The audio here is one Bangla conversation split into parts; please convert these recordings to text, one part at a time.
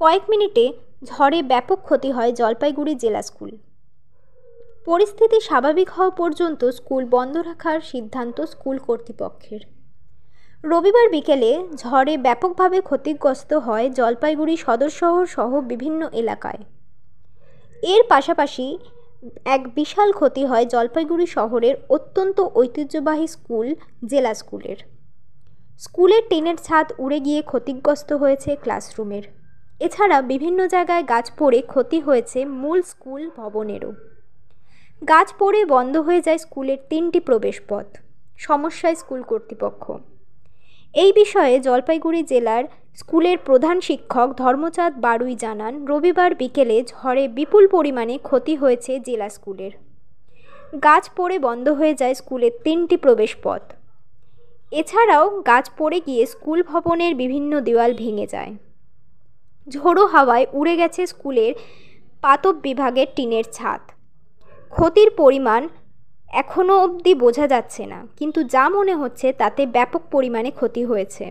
কয়েক মিনিটে ঝড়ে ব্যাপক ক্ষতি হয় জলপাইগুড়ি জেলা স্কুল। পরিস্থিতি স্বাভাবিক হওয়া পর্যন্ত স্কুল বন্ধ রাখার সিদ্ধান্ত স্কুল কর্তৃপক্ষের। রবিবার বিকেলে ঝড়ে ব্যাপকভাবে ক্ষতিগ্রস্ত হয় জলপাইগুড়ি সদর শহর সহ বিভিন্ন এলাকায়। এর পাশাপাশি এক বিশাল ক্ষতি হয় জলপাইগুড়ি শহরের অত্যন্ত ঐতিহ্যবাহী স্কুল জেলা স্কুলের। স্কুলের টিনের ছাদ উড়ে গিয়ে ক্ষতিগ্রস্ত হয়েছে ক্লাসরুমের। এছাড়া বিভিন্ন জায়গায় গাছ পড়ে ক্ষতি হয়েছে মূল স্কুল ভবনেরও। গাছ পড়ে বন্ধ হয়ে যায় স্কুলের 3টি প্রবেশপথ। সমস্যায় স্কুল কর্তৃপক্ষ। এই বিষয়ে জলপাইগুড়ি জেলার স্কুলের প্রধান শিক্ষক ধর্মচাঁদ বাড়ুই জানান, রবিবার বিকেলে ঝড়ে বিপুল পরিমাণে ক্ষতি হয়েছে জেলা স্কুলের। গাছ পড়ে বন্ধ হয়ে যায় স্কুলের 3টি প্রবেশপথ। এছাড়াও গাছ পড়ে গিয়ে স্কুল ভবনের বিভিন্ন দেওয়াল ভেঙে যায়। ঝোড়ো হাওয়ায় উড়ে গেছে স্কুলের পাতব বিভাগের টিনের ছাদ। ক্ষতির পরিমাণ এখনও অবধি বোঝা যাচ্ছে না, কিন্তু যা মনে হচ্ছে তাতে ব্যাপক পরিমাণে ক্ষতি হয়েছে।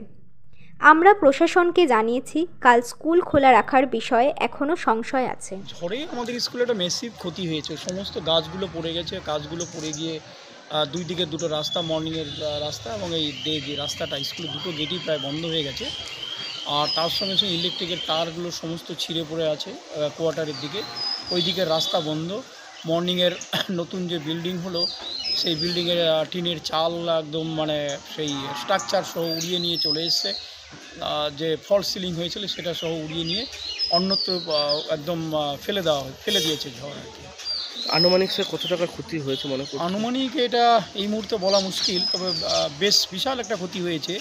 আমরা প্রশাসনকে জানিয়েছি, কাল স্কুল খোলা রাখার বিষয়ে এখনও সংশয় আছে। ঝড়ে আমাদের স্কুলে একটা মেসিভ ক্ষতি হয়েছে। সমস্ত গাছগুলো পড়ে গেছে। গাছগুলো পড়ে গিয়ে দুই দিকে দুটো রাস্তা, মর্নিংয়ের রাস্তা এবং এই যে রাস্তাটা, স্কুলের দুটো গেটই প্রায় বন্ধ হয়ে গেছে। আর তার সঙ্গে সঙ্গে ইলেকট্রিকের তারগুলো সমস্ত ছিঁড়ে পড়ে আছে কোয়ার্টারের দিকে। ওই দিকের রাস্তা বন্ধ। মর্নিংয়ের নতুন যে বিল্ডিং হলো, সেই বিল্ডিংয়ের টিনের চাল একদম মানে সেই স্ট্রাকচার সহ উড়িয়ে নিয়ে চলে এসছে। যে ফলস সিলিং হয়েছিল সেটা সহ উড়িয়ে নিয়ে অন্যত্র একদম ফেলে দিয়েছে ঝড় আর কি। আনুমানিক স্যার কত টাকার ক্ষতি হয়েছে মনে করছেন? আনুমানিক এটা এই মুহূর্তে বলা মুশকিল, তবে বেশ বিশাল একটা ক্ষতি হয়েছে।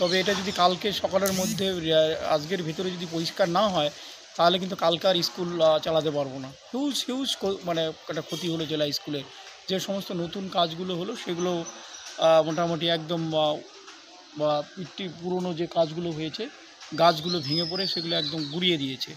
তবে এটা যদি কালকে সকালের মধ্যে আজকের ভিতরে যদি পরিষ্কার না হয়, তাহলে কিন্তু কালকে আর স্কুল চালাতে পারবো না। হিউজ মানে একটা ক্ষতি হলো জেলা স্কুলের। যে সমস্ত নতুন কাজগুলো হলো সেগুলো মোটামুটি একদম পুরনো যে কাজগুলো হয়েছে, গাছগুলো ভেঙে পড়ে সেগুলো একদম গুঁড়িয়ে দিয়েছে।